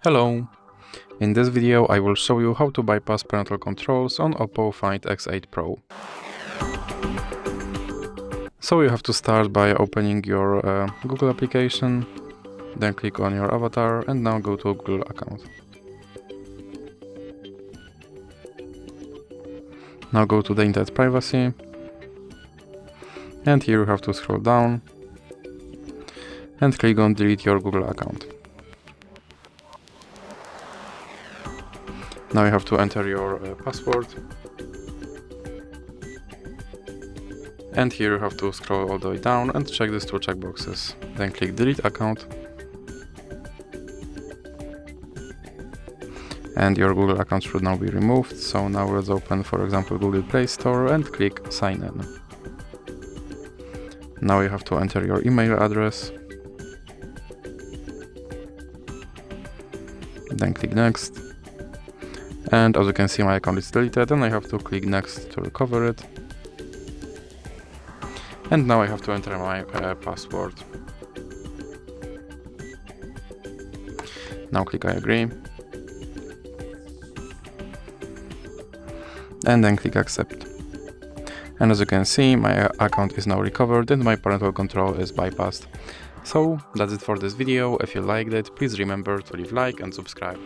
Hello! In this video I will show you how to bypass parental controls on OPPO Find X8 Pro. So you have to start by opening your Google application, then click on your avatar and now go to Google account. Now go to the internet privacy and here you have to scroll down and click on delete your Google account. Now you have to enter your password and here you have to scroll all the way down and check these two checkboxes. Then click delete account and your Google account should now be removed. So now let's open, for example, Google Play Store and click sign in. Now you have to enter your email address, then click next. And as you can see, my account is deleted and I have to click next to recover it. And now I have to enter my password. Now click I agree. And then click accept. And as you can see, my account is now recovered and my parental control is bypassed. So that's it for this video. If you liked it, please remember to leave a like and subscribe.